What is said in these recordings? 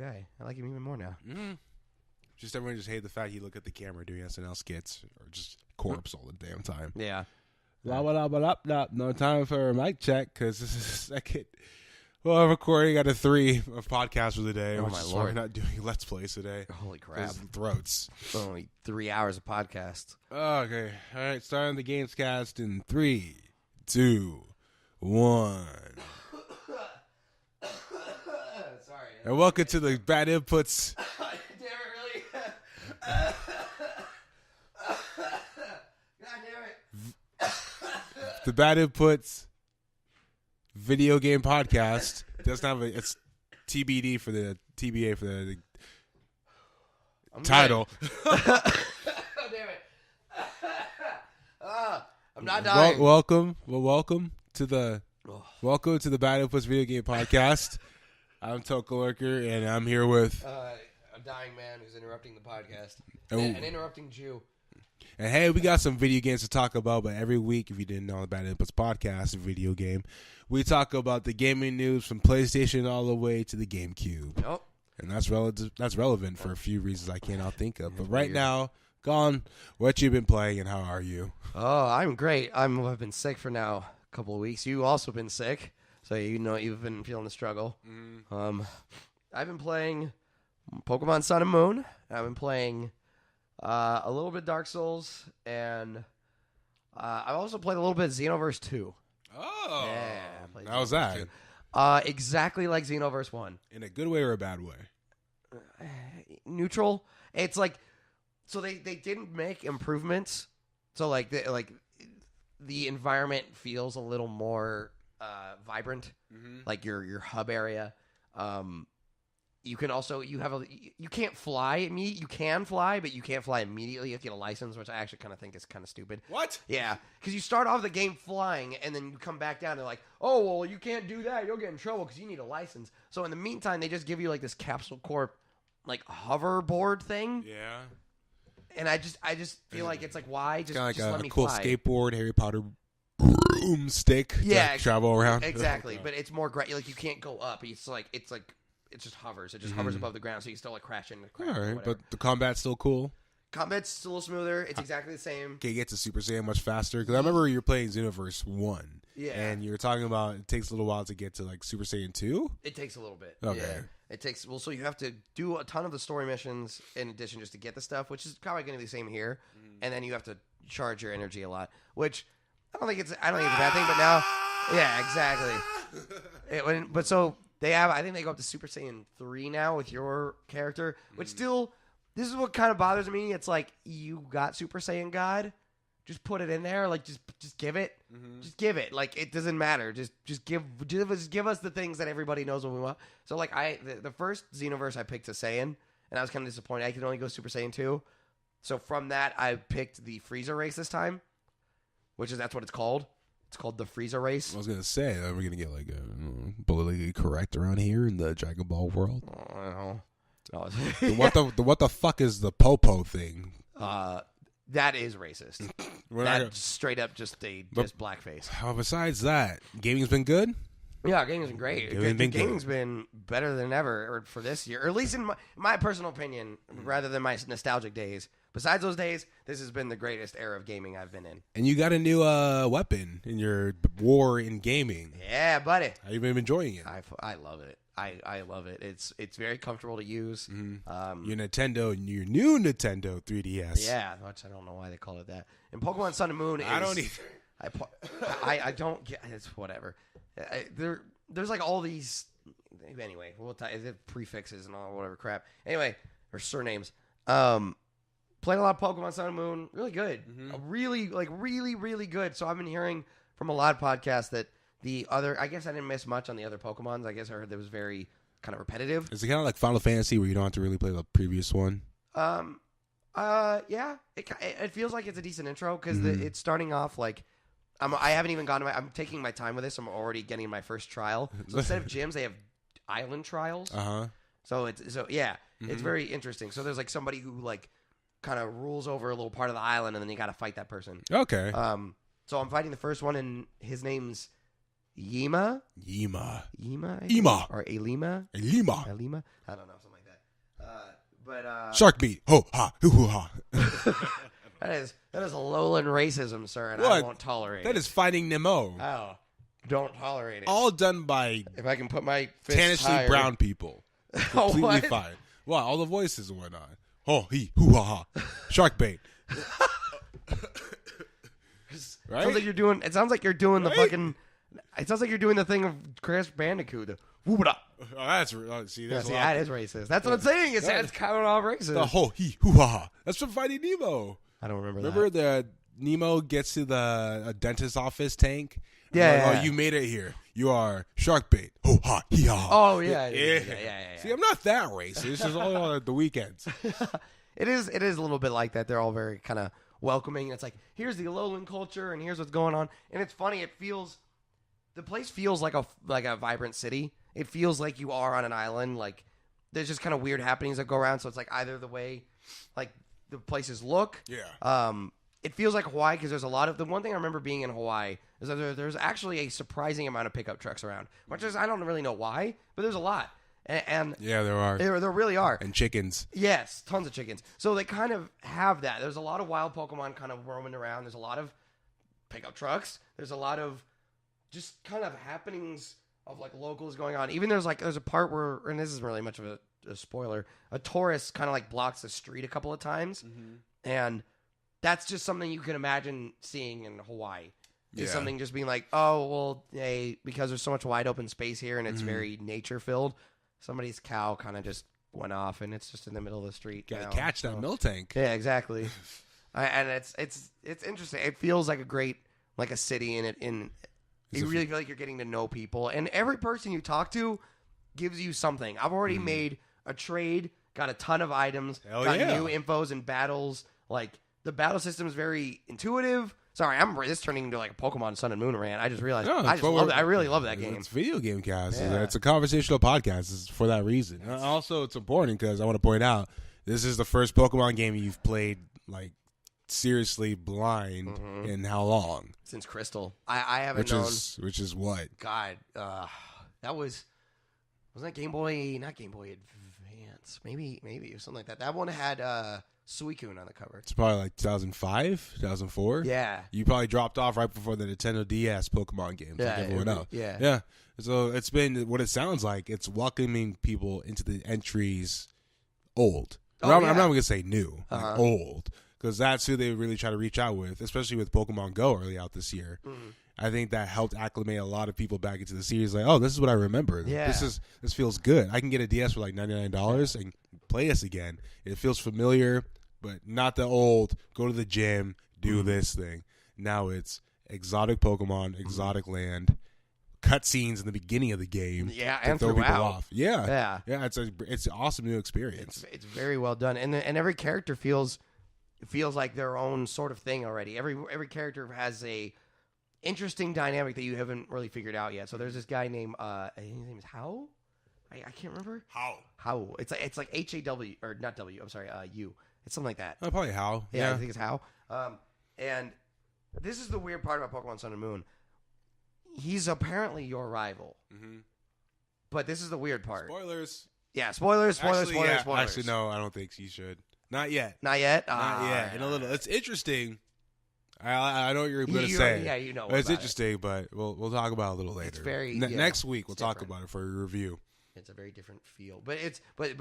guy. I like him even more now. Mm-hmm. Just everyone just hated the fact he looked at the camera doing SNL skits or just corpse all the damn time. Yeah. No time for a mic check because this is the second. Well, recording out of 3 of podcasts for the day. Oh, which my is Lord. why we're not doing Let's Plays today. Holy crap. Throats. It's only 3 hours of podcast. Okay. All right. Starting the Gamescast in 3, 2, 1. Sorry. And welcome to the Bad Inputs. Damn it, really? God damn it. The Bad Inputs video game podcast. It doesn't have it's TBD for the TBA for the title. Oh, damn it. I'm not dying. Welcome to the Bad Inputs video game podcast. I'm Toka Lurker, and I'm here with A dying man who's interrupting the podcast. Oh. An interrupting Jew. And hey, we got some video games to talk about, but every week, if you didn't know, the Bad Inputs podcast, a video game, we talk about the gaming news from PlayStation all the way to the GameCube. Yep. And that's relevant for a few reasons I cannot think of. But right now, Gone, what you been playing and how are you? Oh, I'm great. I've been sick for now a couple of weeks. You also been sick, so you know you've been feeling the struggle. Mm-hmm. I've been playing Pokemon Sun and Moon. I've been playing a little bit Dark Souls, and I've also played a little bit of Xenoverse 2. Oh, Yeah, how's that? 2. Exactly like Xenoverse 1. In a good way or a bad way? Neutral. It's like, so they didn't make improvements. So like the environment feels a little more vibrant, like your hub area. You can also you can't fly. You can fly, but you can't fly immediately. You have to get a license, which I actually kind of think is kind of stupid. What? Yeah, because you start off the game flying, and then you come back down and they're like, oh, well, you can't do that. You'll get in trouble because you need a license. So in the meantime, they just give you like this Capsule Corp like hoverboard thing. Yeah. And I just feel like it's like, why? Just, Kind of just like let a me cool fly. skateboard, Harry Potter broomstick to like, travel around. Exactly, but it's more great. Like you can't go up. It's just hovers. It just hovers above the ground, so you can still like crash into. All right, but the combat's still cool. Combat's still a little smoother. It's exactly the same. Can you get to Super Saiyan much faster? Because I remember you were playing Xenoverse 1. Yeah. And you were talking about it takes a little while to get to like Super Saiyan 2? It takes a little bit. Okay. Yeah. It takes, so you have to do a ton of the story missions in addition just to get the stuff, which is probably going to be the same here. And then you have to charge your energy a lot, which I don't think it's a bad thing, but now, yeah, exactly. But so they have, I think they go up to Super Saiyan 3 now with your character, which still, this is what kind of bothers me. It's like, you got Super Saiyan God, just put it in there, like just give it, just give it. Like it doesn't matter. Just give us the things that everybody knows what we want. So like the first Xenoverse I picked a Saiyan, and I was kind of disappointed. I could only go Super Saiyan 2. So from that I picked the Frieza race this time, that's what it's called. It's called the Frieza race. I was gonna say we're gonna get like politically correct around here in the Dragon Ball world. I don't know. What the fuck is the Popo thing? That is racist. That's straight up just blackface. Besides that, gaming's been good? Yeah, gaming's been great. Gaming's been better than ever for this year, or at least in my personal opinion, rather than my nostalgic days. Besides those days, this has been the greatest era of gaming I've been in. And you got a new weapon in your war in gaming. Yeah, buddy. How you been enjoying it? I love it. I love it. It's very comfortable to use. Your new Nintendo 3DS. Yeah, which I don't know why they call it that. And Pokemon Sun and Moon. I don't either. I don't get. It's whatever. There's like all these. Anyway, prefixes and all whatever crap. Anyway, or surnames. Played a lot of Pokemon Sun and Moon. Really good. Really good. So I've been hearing from a lot of podcasts that the other, I guess I didn't miss much on the other Pokemons. I guess I heard that was very kind of repetitive. Is it kind of like Final Fantasy where you don't have to really play the previous one? Yeah. It feels like it's a decent intro because it's starting off like I haven't even gone to I'm taking my time with this. I'm already getting my first trial. So instead of gyms, they have island trials. It's very interesting. So there's like somebody who like kind of rules over a little part of the island, and then you got to fight that person. Okay. So I'm fighting the first one, and his name's Yima. Yima. Or Elima. Elima. I don't know, something like Shark beat. Ho ha hoo hoo ha. That is a lowland racism, sir, and I What? won't tolerate That it. is Finding Nemo. Oh, don't tolerate it. All done by If I can put my fist tannishly higher. brown people. Oh, Completely what? fine. Wow, all the voices and whatnot. Oh, he, hoo, ha, ha. Shark bait. Right? Sounds like you're doing. It sounds like you're doing the Right? fucking. It sounds like you're doing the thing of Crash Bandicoot. The whoop-a-da. Oh, that's see. Yeah, There's see, a lot. that is racist. That's what I'm saying. It's coming off racist. The ho, he, hoo, ha, ha. That's from Finding Nemo. I don't remember Remember that. the Nemo gets to the dentist office tank? Yeah, Like, yeah. Oh, you made it here. You are shark bait. Ho, ha, he, ha, ha. Oh yeah. See, I'm not that racist. It's just all on the weekends. It is a little bit like that. They're all very kind of welcoming. It's like, here's the lowland culture, and here's what's going on. And it's funny. The place feels like a vibrant city. It feels like you are on an island. Like there's just kind of weird happenings that go around. So it's like either the way, like the places look. Yeah. It feels like Hawaii because there's a lot of the one thing I remember being in Hawaii is that there's actually a surprising amount of pickup trucks around, which is I don't really know why, but there's a lot. And Yeah, there are. there really are. And chickens. Yes, tons of chickens. So they kind of have that. There's a lot of wild Pokemon kind of roaming around. There's a lot of pickup trucks. There's a lot of just kind of happenings of like locals going on. Even there's a part where, and this isn't really much of a spoiler, a tourist kind of like blocks the street a couple of times. And that's just something you can imagine seeing in Hawaii. Is something just being like, oh, well, hey, because there's so much wide open space here and it's very nature filled. Somebody's cow kind of just went off, and it's just in the middle of the street. Gotta catch that milk tank. Yeah, exactly. And it's interesting. It feels like a city, and you really feel like you're getting to know people. And every person you talk to gives you something. I've already made a trade, got a ton of items, got new infos and battles. Like the battle system is very intuitive. Sorry, this is turning into like a Pokemon Sun and Moon rant. I just realized. No, I really love that game. It's video game cast. Yeah. It's a conversational podcast. It's for that reason. Also, it's important because I want to point out this is the first Pokemon game you've played like seriously blind in how long? Since Crystal. I haven't known. Which is what? God, that wasn't that Game Boy? Not Game Boy Advance. Maybe it was something like that. That one had Suicune on the cover. It's probably like 2005, 2004. Yeah. You probably dropped off right before the Nintendo DS Pokemon games. Yeah, like everyone else. yeah. Yeah. So it's been what it sounds like. It's welcoming people into the entries old. Oh, I'm yeah. not going to say new, like old. Because that's who they really try to reach out with, especially with Pokemon Go early out this year. I think that helped acclimate a lot of people back into the series. Like, oh, this is what I remember. Yeah. This feels good. I can get a DS for like $99 and play this again. It feels familiar, but not the old, go to the gym, do this thing. Now it's exotic Pokemon, exotic land, cutscenes in the beginning of the game. Yeah, to and throw people throughout. off. Yeah. It's an awesome new experience. It's very well done, and every character feels like their own sort of thing already. Every character has a interesting dynamic that you haven't really figured out yet. So there's this guy named his name is How? I can't remember. How? It's like HAW or not W. I'm sorry, U. It's something like that. Oh, probably How. Yeah, I think it's How. And this is the weird part about Pokemon Sun and Moon. He's apparently your rival. But this is the weird part. Spoilers. Yeah, spoilers. Actually, no, I don't think he should. Not yet. Not yet? Not yet. In a little. It's interesting. I know what you're going to say. Yeah, you know. It's interesting, but we'll talk about it a little later. It's very next week. We'll talk different. about it for a review. It's a very different feel, but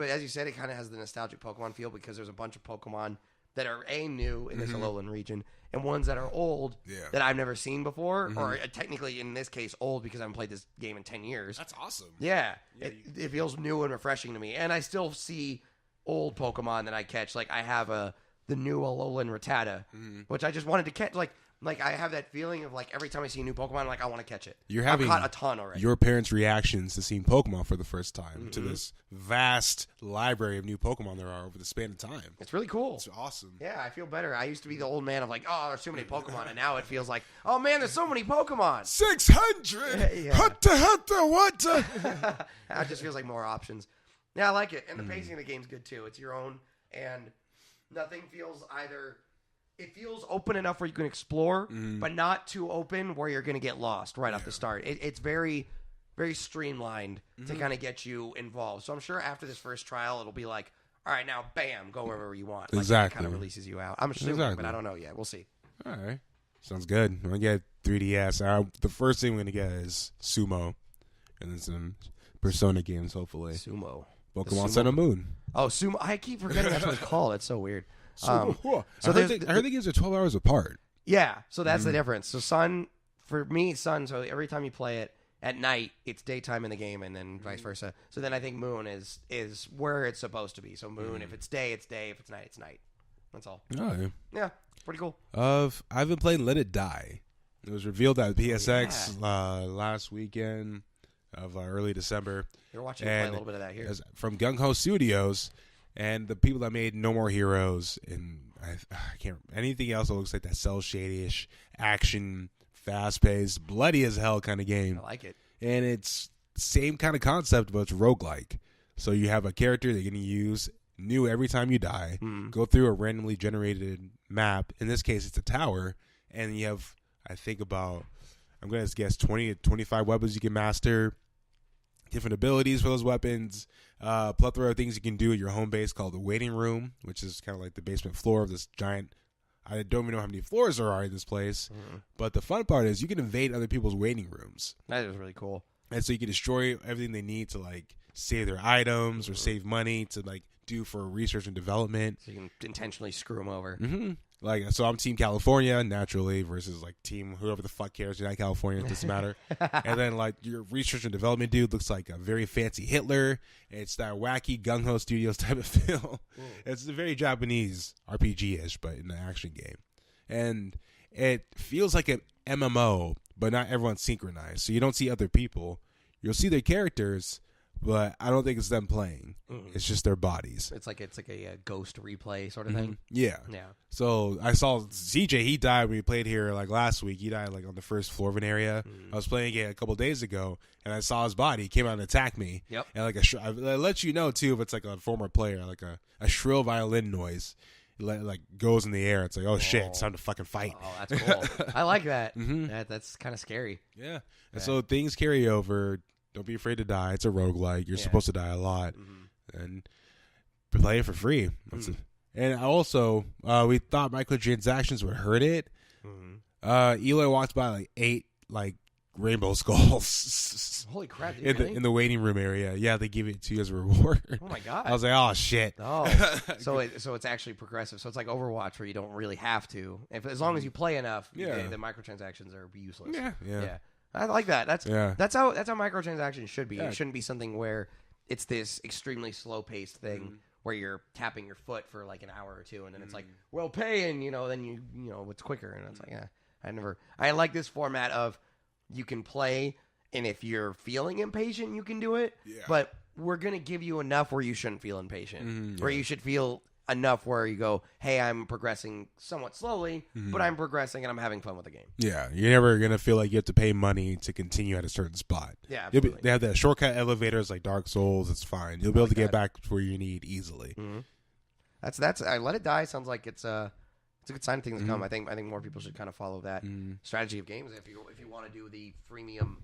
as you said, it kind of has the nostalgic Pokemon feel because there's a bunch of Pokemon that are new in this Alolan region and ones that are old that I've never seen before, or technically in this case old because I haven't played this game in 10 years. That's awesome. Yeah, it feels new and refreshing to me, and I still see old Pokemon that I catch. Like I have the new Alolan Rattata, which I just wanted to catch. Like I have that feeling of like every time I see a new Pokemon, like I want to catch it. I've caught a ton already. Your parents' reactions to seeing Pokemon for the first time to this vast library of new Pokemon there are over the span of time. It's really cool. It's awesome. Yeah, I feel better. I used to be the old man of like, oh, there's too many Pokemon, and now it feels like, oh man, there's so many Pokemon. 600. Yeah. Hatta, what? It just feels like more options. Yeah, I like it, and the pacing of the game's good too. It's your own, and nothing feels either. It feels open enough where you can explore, but not too open where you're going to get lost right off the start. It's very, very streamlined to kind of get you involved. So I'm sure after this first trial, it'll be like, all right, now, bam, go wherever you want. Exactly. It kind of releases you out. I'm assuming, but I don't know yet. We'll see. All right. Sounds good. When I get 3DS, the first thing we're going to get is Sumo. And then some Persona games, hopefully. Sumo. Pokemon Sun and Moon. Oh, Sumo. I keep forgetting that's what it's called. It's so weird. Sumo. I heard the games are 12 hours apart. Yeah, so that's the difference. So Sun, for me, Sun, so every time you play it at night, it's daytime in the game, and then vice versa. So then I think Moon is where it's supposed to be. So Moon, if it's day, it's day. If it's night, it's night. That's all. Oh, yeah. Yeah, pretty cool. I've been playing Let It Die. It was revealed at PSX last weekend of early December. You're watching me play a little bit of that here. From Gung Ho Studios, and the people that made No More Heroes, and I can't anything else that looks like that cell shady-ish action, fast-paced, bloody as hell kind of game. I like it. And it's same kind of concept, but it's roguelike. So you have a character that you're going to use new every time you die, go through a randomly generated map. In this case, it's a tower, and you have, I think I'm going to guess 20 to 25 weapons you can master, different abilities for those weapons, plethora of things you can do at your home base called the waiting room, which is kind of like the basement floor of this giant, I don't even know how many floors there are in this place, but the fun part is you can invade other people's waiting rooms. That is really cool. And so you can destroy everything they need to like save their items or save money to like do for research and development. So you can intentionally screw them over. Like, so I'm Team California naturally versus like Team whoever the fuck cares. United California, it doesn't matter. And then like your research and development dude looks like a very fancy Hitler. It's that wacky Gung Ho Studios type of feel. It's a very Japanese RPG-ish, but in an action game. And it feels like an MMO, but not everyone's synchronized. So you don't see other people. You'll see their characters, but I don't think it's them playing. It's just their bodies. It's like a ghost replay sort of thing. Yeah. So I saw CJ. He died when we played here like last week. He died like on the first floor of an area. I was playing it a couple days ago, and I saw his body. He came out and attacked me. Yep. And like I let you know too if it's like a former player, like a shrill violin noise. Like goes in the air. It's like, oh shit, it's time to fucking fight. Oh, that's cool. I like that. That's kind of scary. Yeah. And so things carry over. Don't be afraid to die. It's a roguelike. You're supposed to die a lot. And play it for free. And also, we thought microtransactions would hurt it. Eloy walked by like 8 like rainbow skulls. Holy crap! Dude, in the waiting room area. Yeah, they give it to you as a reward. Oh my god! I was like, oh shit. Oh, so it's actually progressive. So it's like Overwatch where you don't really have to. As long as you play enough, the microtransactions are useless. Yeah. I like that. That's how microtransactions should be. It shouldn't be something where it's this extremely slow paced thing where you're tapping your foot for like an hour or two, and then it's like, well, pay, and then you it's quicker, and it's like, I like this format of you can play, and if you're feeling impatient, you can do it. Yeah. But we're gonna give you enough where you shouldn't feel impatient, where you should feel enough where you go, hey, I'm progressing somewhat slowly, but I'm progressing and I'm having fun with the game. Yeah, you're never going to feel like you have to pay money to continue at a certain spot. Yeah, absolutely. They have the shortcut elevators like Dark Souls. It's fine. You'll be able to get back to where you need easily. That's I Let It Die sounds like it's a good sign of things to come. I think more people should kind of follow that strategy of games if you want to do the freemium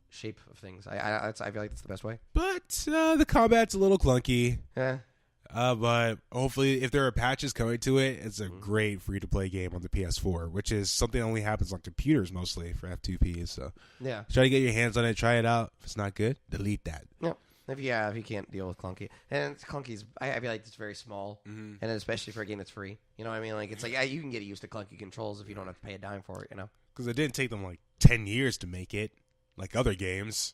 shape of things. I feel like that's the best way. But the combat's a little clunky. Yeah. But hopefully, if there are patches coming to it, it's a great free-to-play game on the PS4, which is something that only happens on computers mostly for F2P. So yeah, try to get your hands on it, try it out. If it's not good, delete that. Yeah, if you can't deal with clunky, and clunky's, I feel like it's very small, and especially for a game that's free. You know what I mean? Like it's like you can get used to clunky controls if you don't have to pay a dime for it. Because it didn't take them like 10 years to make it, like other games.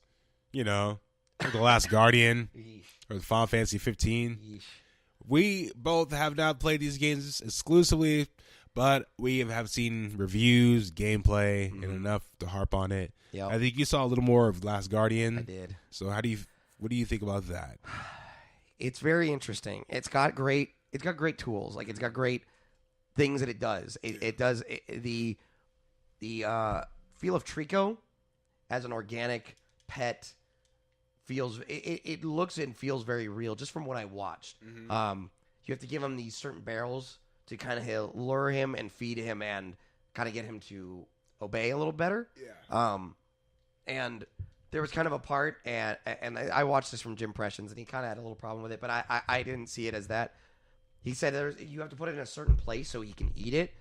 Like The Last Guardian or the Final Fantasy XV. We both have not played these games exclusively, but we have seen reviews, gameplay, and enough to harp on it. Yep. I think you saw a little more of Last Guardian. I did. So what do you think about that? It's very interesting. It's got great tools. Like it's got great things that it does. It does the feel of Trico as an organic pet. It looks and feels very real just from what I watched. You have to give him these certain barrels to kind of lure him and feed him and kind of get him to obey a little better. Yeah. And there was kind of a part, and I watched this from Jim Pressions, and he kind of had a little problem with it, but I didn't see it as that. He said you have to put it in a certain place so he can eat it,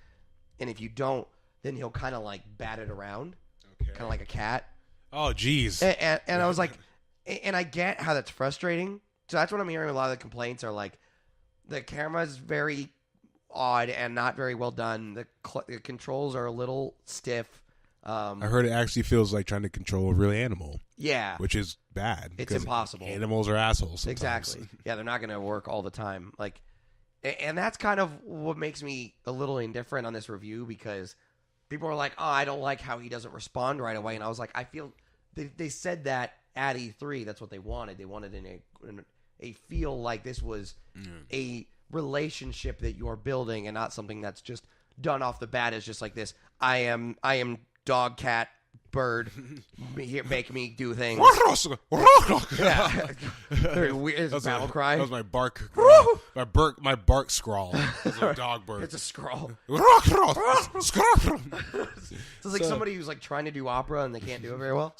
and if you don't, then he'll kind of like bat it around, kind of like a cat. Oh, geez. And I was like, and I get how that's frustrating. So that's what I'm hearing. A lot of the complaints are like, the camera's very odd and not very well done. The controls are a little stiff. I heard it actually feels like trying to control a real animal. Yeah. Which is bad. It's impossible. Animals are assholes sometimes. Exactly. Yeah, they're not going to work all the time. Like, and that's kind of what makes me a little indifferent on this review, because people are like, oh, I don't like how he doesn't respond right away. And I was like, I feel they said that at E3. That's what they wanted. They wanted a feel like this was a relationship that you're building, and not something that's just done off the bat as just like this. I am dog, cat, bird. Make me do things. Yeah. Very weird. It's a battle cry. That was my bark. my bark scrawl. It's a dog bird. It's a scrawl. So It's like somebody who's like trying to do opera and they can't do it very well.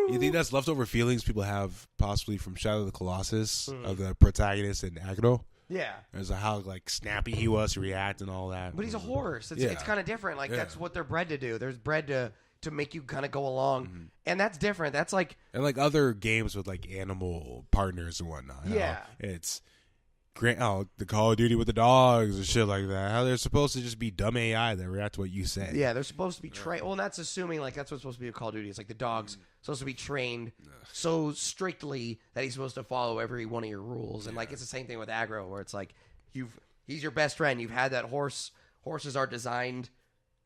You think that's leftover feelings people have possibly from Shadow of the Colossus of the protagonist and Agro? Yeah. As to how like snappy he was to react and all that. But he's a horse. It's kind of different. Like that's what they're bred to do. There's bred to make you kind of go along, and that's different. That's like like other games with like animal partners and whatnot. Yeah, it's great. Oh, the Call of Duty with the dogs and shit like that. How they're supposed to just be dumb AI that react to what you say. Yeah, they're supposed to be trained. Well, and that's assuming like that's what's supposed to be a Call of Duty. It's like the dog's supposed to be trained so strictly that he's supposed to follow every one of your rules. And like it's the same thing with aggro, where it's like he's your best friend. You've had that horse. Horses are designed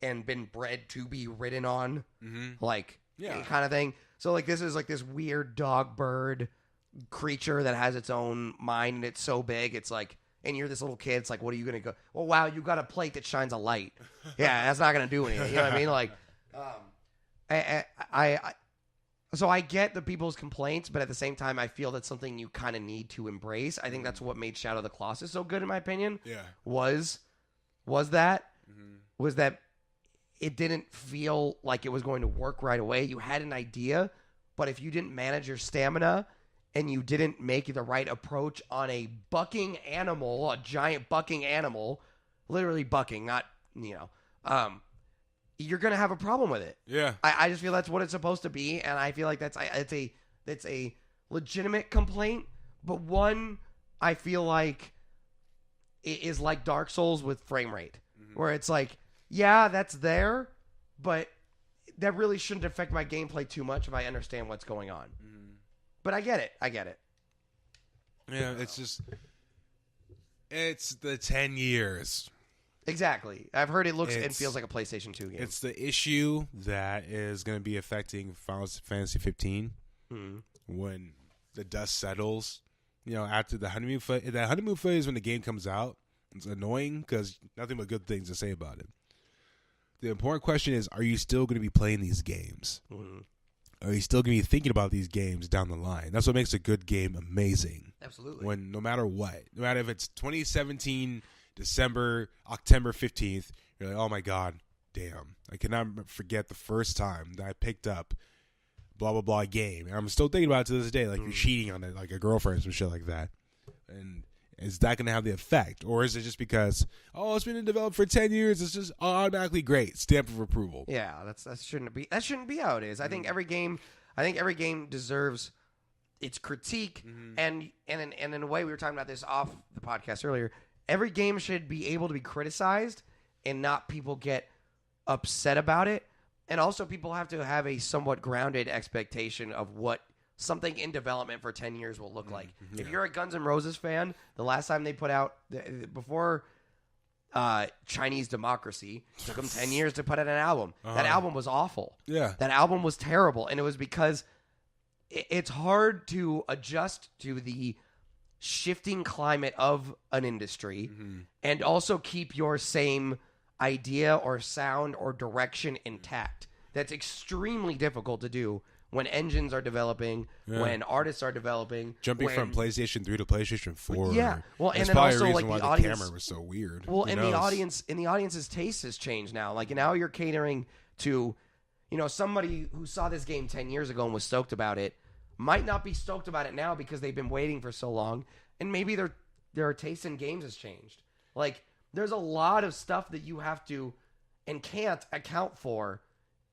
and been bred to be ridden on, kind of thing. So like this is like this weird dog bird creature that has its own mind, and it's so big. It's like, and you're this little kid. It's like, what are you gonna go? Oh wow, you got a plate that shines a light. Yeah, that's not gonna do anything. You know what I mean? Like, so I get the people's complaints, but at the same time, I feel that's something you kind of need to embrace. I think that's what made Shadow of the Colossus so good, in my opinion. Yeah, was that it didn't feel like it was going to work right away. You had an idea, but if you didn't manage your stamina and you didn't make the right approach on a bucking animal, a giant bucking animal, literally bucking, not, you're going to have a problem with it. Yeah. I just feel that's what it's supposed to be, and I feel like that's a legitimate complaint, but one I feel like it is like Dark Souls with frame rate, where it's like, yeah, that's there, but that really shouldn't affect my gameplay too much if I understand what's going on. But I get it. Yeah, it's the 10 years. Exactly. I've heard it looks and feels like a PlayStation 2 game. It's the issue that is going to be affecting Final Fantasy XV when the dust settles. After the honeymoon phase, that honeymoon phase when the game comes out, it's annoying because nothing but good things to say about it. The important question is, are you still going to be playing these games? Are you still going to be thinking about these games down the line? That's what makes a good game amazing. Absolutely. When no matter what, no matter if it's 2017, December, October 15th, you're like, oh my God, damn. I cannot forget the first time that I picked up blah, blah, blah game. And I'm still thinking about it to this day, like you're cheating on it, like a girlfriend, some shit like that. And is that going to have the effect? Or is it just because, it's been developed for 10 years, it's just automatically great, stamp of approval? Yeah, that shouldn't be how it is. I think every game deserves its critique, and in a way, we were talking about this off the podcast earlier. Every game should be able to be criticized and not people get upset about it. And also, people have to have a somewhat grounded expectation of what something in development for 10 years will look like. Yeah. If you're a Guns N' Roses fan, the last time they put out, before Chinese Democracy, it took them 10 years to put out an album. That album was awful. Yeah. That album was terrible. And it was because it's hard to adjust to the shifting climate of an industry and also keep your same idea or sound or direction intact. That's extremely difficult to do when engines are developing, when artists are developing. Jumping from PlayStation 3 to PlayStation 4. Yeah. Well, and then also like the audience, the camera was so weird. Well, and the audience's taste has changed now. Like now you're catering to, somebody who saw this game 10 years ago and was stoked about it might not be stoked about it now because they've been waiting for so long, and maybe their taste in games has changed. Like, there's a lot of stuff that you have to and can't account for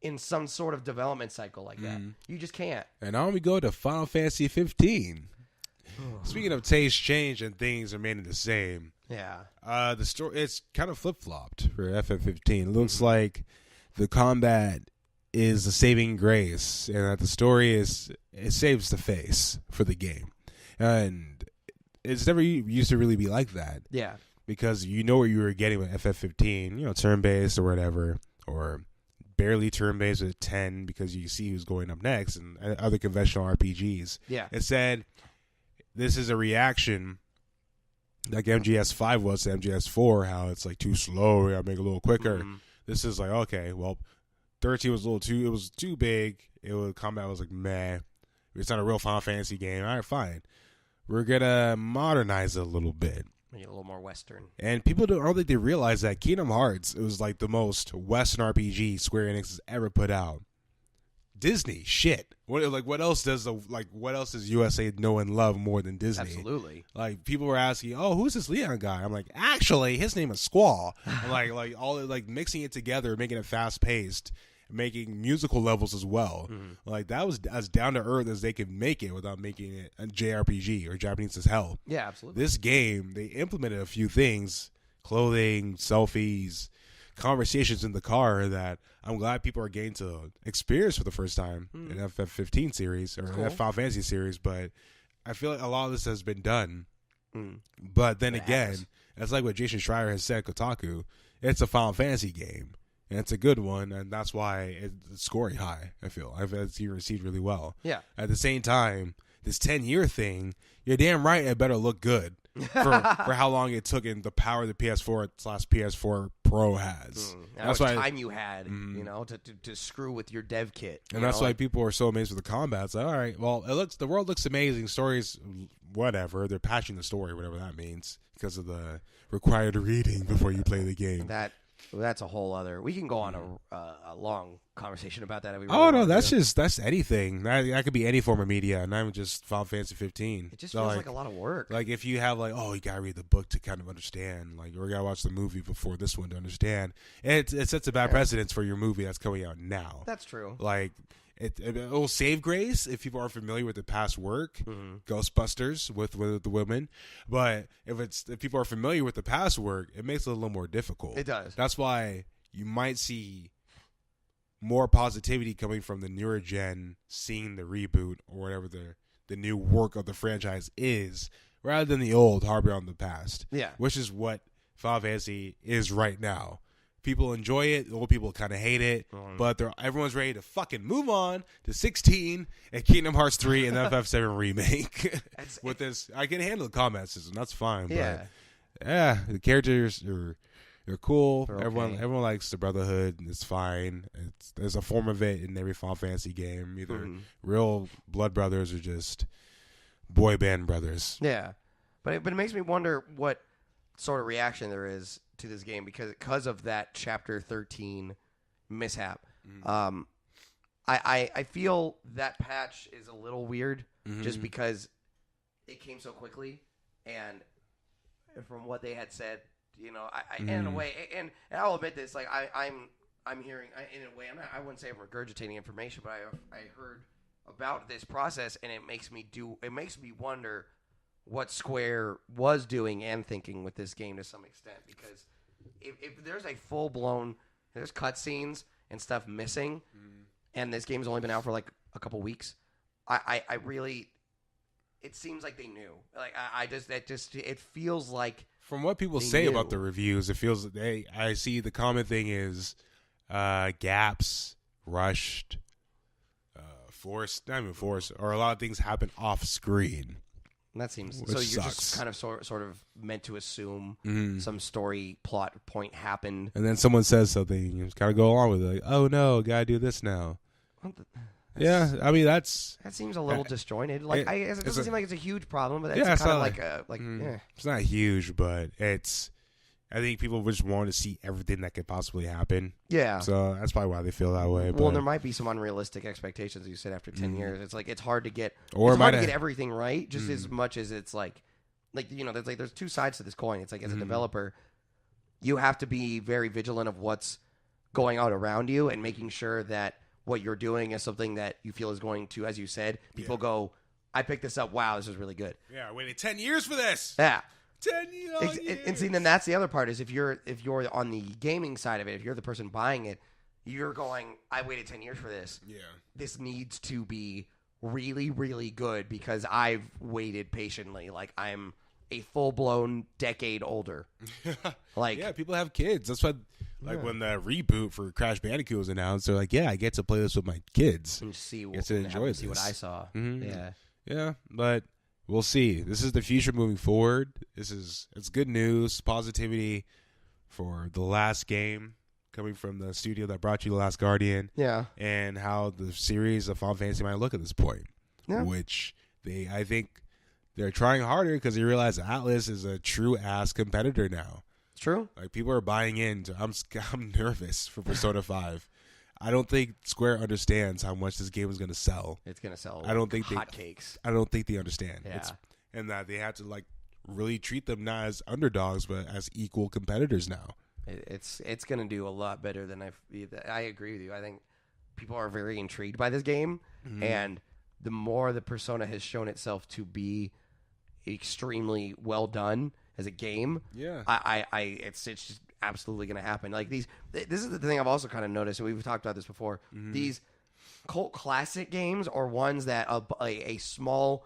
in some sort of development cycle like that. You just can't. And now we go to Final Fantasy XV. Speaking of taste change and things remaining the same. Yeah. The story, it's kind of flip-flopped for FF15. It looks like the combat is a saving grace, and that the story it saves the face for the game. And it's never used to really be like that. Yeah. Because you know what you were getting with FF15, turn-based or whatever, or barely turn-based with 10 because you see who's going up next, and other conventional RPGs. Yeah. It said, this is a reaction like MGS5 was to MGS4, how it's like too slow, we gotta make it a little quicker. This is like, okay, well, 13 was it was too big. Combat was like, meh. It's not a real Final Fantasy game. All right, fine. We're gonna modernize it a little bit. Make it a little more Western. And people I don't think they realize that Kingdom Hearts, it was like the most Western RPG Square Enix has ever put out. Disney, shit. What else does USA know and love more than Disney? Absolutely. Like, people were asking, "Oh, who's this Leon guy?" I'm like, actually, his name is Squall. like all like mixing it together, making it fast paced, making musical levels as well. Like, that was as down to earth as they could make it without making it a JRPG or Japanese as hell. Yeah, absolutely. This game, they implemented a few things: clothing, selfies, conversations in the car that I'm glad people are getting to experience for the first time in FF15 series or Final Fantasy series. But I feel like a lot of this has been done. But then again, it's like what Jason Schreier has said, Kotaku, it's a Final Fantasy game. And it's a good one, and that's why it's scoring high, I feel. It's received really well. Yeah. At the same time, this 10-year thing, you're damn right it better look good for how long it took and the power the PS4/PS4 Pro has. That's why time you had, to screw with your dev kit. And that's why people are so amazed with the combat. It's like, all right, well, the world looks amazing. Stories, whatever. They're patching the story, whatever that means, because of the required reading before you play the game. That's a whole other. We can go on a long conversation about that. If we really that's anything. That could be any form of media, not even just Final Fantasy 15. It just feels like a lot of work. Like, if you have you gotta read the book to kind of understand, or you gotta watch the movie before this one to understand. And it sets a bad precedence for your movie that's coming out now. That's true. Like, it will save grace if people are familiar with the past work, Ghostbusters with the women. But if people are familiar with the past work, it makes it a little more difficult. It does. That's why you might see more positivity coming from the newer gen seeing the reboot or whatever the new work of the franchise is, rather than the old harbor on the past. Yeah. Which is what Final Fantasy is right now. People enjoy it. Old people kind of hate it, but everyone's ready to fucking move on to 16 and Kingdom Hearts 3 and the FF7 remake. With this, I can handle the combat system. That's fine. Yeah, but the characters are cool. They're everyone likes the Brotherhood. It's fine. There's a form of it in every Final Fantasy game. Either real blood brothers or just boy band brothers. Yeah, but it makes me wonder what sort of reaction there is to this game because of that Chapter 13 mishap. I feel that patch is a little weird just because it came so quickly, and from what they had said, in a way, and I'll admit this, like I'm hearing in a way, I wouldn't say I'm regurgitating information, but I heard about this process, and it makes me wonder what Square was doing and thinking with this game to some extent, because if there's a full-blown, there's cutscenes and stuff missing, and this game's only been out for like a couple weeks, I really, it seems like they knew. Like, it feels like, from what people say about the reviews, it feels I see the common thing is gaps, rushed, forced, not even forced, or a lot of things happen off screen. That seems so. You're just kind of sort of meant to assume some story plot point happened, and then someone says something, you just gotta go along with it. Like, oh no, gotta do this now. Yeah, I mean that seems a little disjointed. Like, I guess it doesn't seem like it's a huge problem, but it's kind of it's not huge, but I think people just want to see everything that could possibly happen. Yeah. So that's probably why they feel that way. Well, but there might be some unrealistic expectations, as you said, after 10 years. It's like it's hard to get everything right, just as much as it's like there's two sides to this coin. It's like as a developer, you have to be very vigilant of what's going on around you and making sure that what you're doing is something that you feel is going to, as you said, people go, I picked this up. Wow, this is really good. Yeah, I waited 10 years for this. Yeah. 10 years. And see, then that's the other part is if you're on the gaming side of it, if you're the person buying it, you're going, I waited 10 years for this. Yeah. This needs to be really, really good because I've waited patiently. Like I'm a full-blown decade older. Like, yeah, people have kids. That's why, when the reboot for Crash Bandicoot was announced, they're like, yeah, I get to play this with my kids. And see what I saw. Mm-hmm. Yeah. Yeah, but we'll see. This is the future moving forward. It's good news, positivity for the last game coming from the studio that brought you The Last Guardian. Yeah. And how the series of Final Fantasy might look at this point. Yeah. Which I think they're trying harder because they realize Atlas is a true ass competitor now. It's true. Like people are buying into. I'm nervous for Persona 5. I don't think Square understands how much this game is going to sell. It's going to sell. I don't think hotcakes. I don't think they understand. Yeah. And that they have to really treat them not as underdogs but as equal competitors now. It's going to do a lot better than I agree with you. I think people are very intrigued by this game, and the more the Persona has shown itself to be extremely well done as a game, it's just absolutely going to happen. Like this is the thing I've also kind of noticed, and we've talked about this before. These cult classic games are ones that a small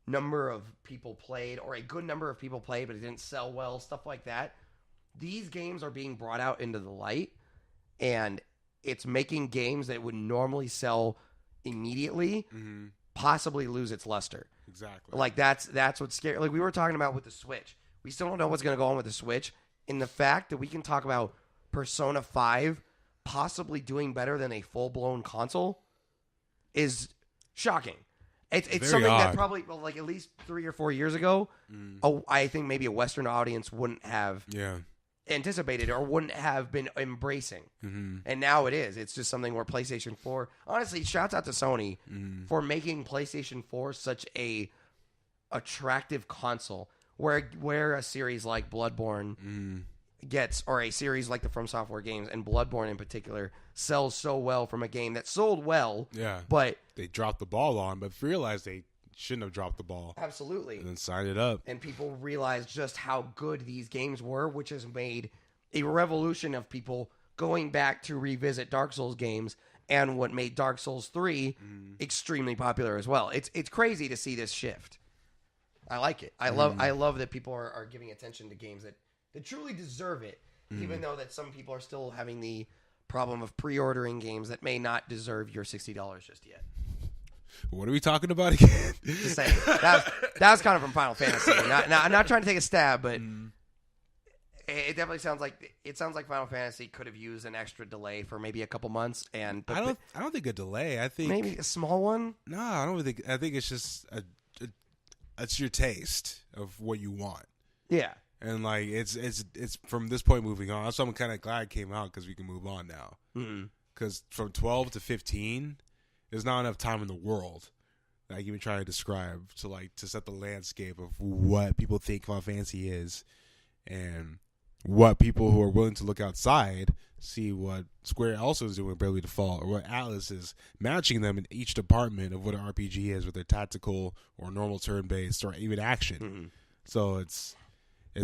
number of people played, or a good number of people played, but it didn't sell well, stuff like that. These games are being brought out into the light, and it's making games that would normally sell immediately possibly lose its luster. Exactly. Like that's what's scary. Like we were talking about with the Switch. We still don't know what's going to go on with the Switch. And the fact that we can talk about Persona 5 possibly doing better than a full-blown console is shocking. It's something that probably, at least 3 or 4 years ago, I think maybe a Western audience wouldn't have anticipated or wouldn't have been embracing. And now it is. It's just something where PlayStation 4, honestly, shouts out to Sony for making PlayStation 4 such a attractive console. Where a series like Bloodborne gets, or a series like the From Software games, and Bloodborne in particular, sells so well from a game that sold well. Yeah. But they dropped the ball on, but realized they shouldn't have dropped the ball. Absolutely. And then signed it up. And people realized just how good these games were, which has made a revolution of people going back to revisit Dark Souls games, and what made Dark Souls 3 extremely popular as well. It's crazy to see this shift. I like it. I love that people are giving attention to games that truly deserve it, even though that some people are still having the problem of pre-ordering games that may not deserve your $60 just yet. What are we talking about again? Just saying. That was kind of from Final Fantasy. I'm not trying to take a stab, but it definitely sounds like Final Fantasy could have used an extra delay for maybe a couple months. And I don't think a delay. I think maybe a small one. No, I don't think. I think it's just it's your taste of what you want. Yeah. And it's from this point moving on. So I'm kind of glad it came out because we can move on now. Because from 12 to 15, there's not enough time in the world that I can even try to describe to set the landscape of what people think Final Fantasy is, and what people who are willing to look outside see what Square also is doing with Bravely Default, or what Atlas is matching them in each department of what an RPG is, whether tactical or normal turn-based or even action. So it's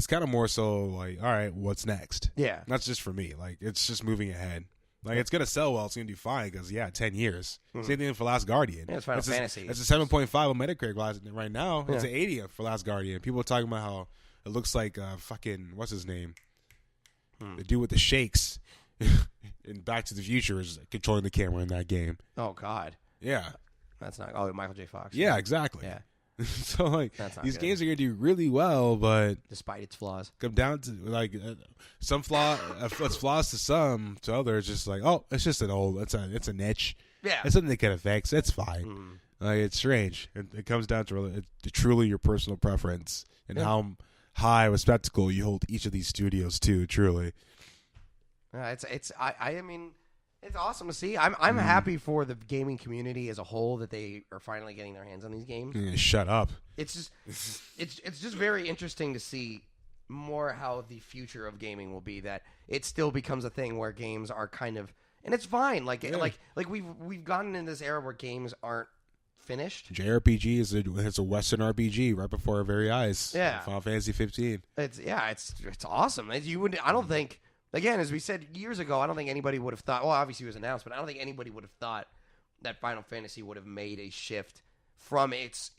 kind of more so all right, what's next? Yeah. That's just for me. It's just moving ahead. It's going to sell well. It's going to do fine because, 10 years. Same thing for Last Guardian. Yeah, it's Final Fantasy. It's a 7.5 on Metacritic right now. It's an 80 for Last Guardian. People are talking about how it looks like fucking, what's his name? The dude with the shakes in Back to the Future is controlling the camera in that game. Oh, God. Yeah. That's not... Michael J. Fox. Yeah, exactly. Yeah. So these games are going to do really well, but despite its flaws, come down to some it's flaws to some, to others just it's just it's a niche. Yeah, it's something that can affect. It's fine. It's strange. It comes down to truly your personal preference and high of a spectacle you hold each of these studios to. Truly, I mean, it's awesome to see. I'm happy for the gaming community as a whole that they are finally getting their hands on these games. Shut up. It's just very interesting to see more how the future of gaming will be. That it still becomes a thing where games are kind of, and it's fine. Like we've gotten in this era where games aren't finished. JRPG is a Western RPG right before our very eyes. Yeah, Final Fantasy XV. It's awesome. I don't think. Again, as we said years ago, I don't think anybody would have thought. Well, obviously it was announced, but I don't think anybody would have thought that Final Fantasy would have made a shift from its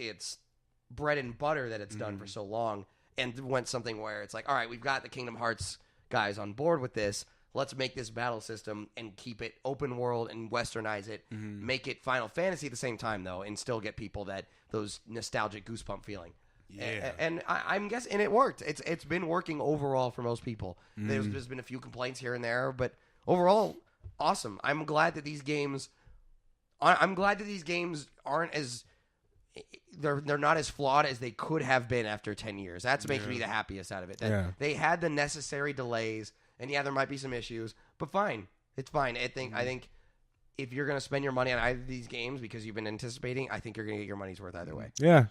bread and butter that it's done for so long, and went something where it's like, all right, we've got the Kingdom Hearts guys on board with this. Let's make this battle system and keep it open world and westernize it. Make it Final Fantasy at the same time, though, and still get people those nostalgic goosebump feeling. Yeah. And I'm guessing, and it worked. It's been working overall for most people. There's been a few complaints here and there, but overall, awesome. I'm glad that these games aren't as they're not as flawed as they could have been after 10 years. That's making me the happiest out of it. That they had the necessary delays, and there might be some issues, but fine. It's fine. I think if you're going to spend your money on either of these games because you've been anticipating, I think you're going to get your money's worth either way. Yeah,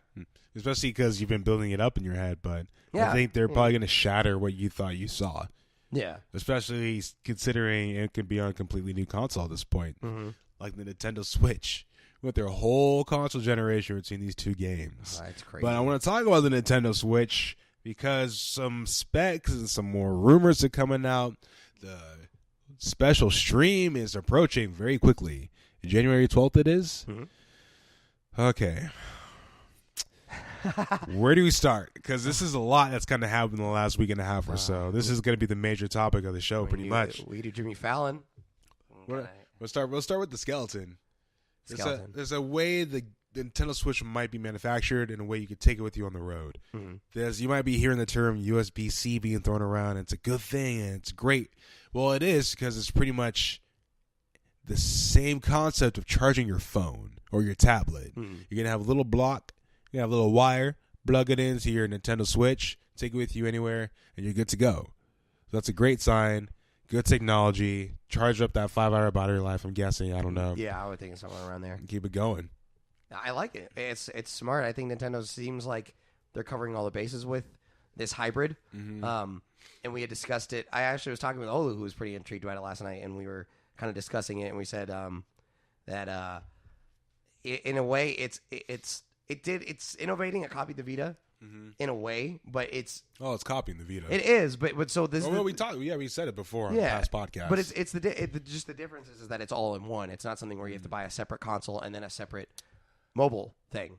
especially because you've been building it up in your head, but I think they're probably going to shatter what you thought you saw. Yeah. Especially considering it could be on a completely new console at this point, like the Nintendo Switch, with their whole console generation between these two games. That's crazy. But I want to talk about the Nintendo Switch because some specs and some more rumors are coming out. The special stream is approaching very quickly. January 12th it is? Okay. Where do we start? Because this is a lot that's kind of happened in the last week and a half or so. This is going to be the major topic of the show, pretty much. We do Jimmy Fallon. We'll start with the skeleton. There's a way the Nintendo Switch might be manufactured in a way you could take it with you on the road. You might be hearing the term USB-C being thrown around. It's a good thing and it's great. Well, it is because it's pretty much the same concept of charging your phone or your tablet. You're going to have a little block, you have a little wire, plug it into your Nintendo Switch, take it with you anywhere, and you're good to go. So that's a great sign. Good technology. Charge up that 5-hour battery life, I'm guessing. I don't know. Yeah, I would think it's somewhere around there. And keep it going. I like it. It's smart. I think Nintendo seems like they're covering all the bases with this hybrid. And we had discussed it. I actually was talking with Olu, who was pretty intrigued about it last night, and we were kind of discussing it, and we said that in a way it's innovating. It copied the Vita in a way, but it's copying the Vita. It is, but so this. Well, we said it before on past podcasts. But it's just the difference is that it's all in one. It's not something where you have to buy a separate console and then a separate mobile thing.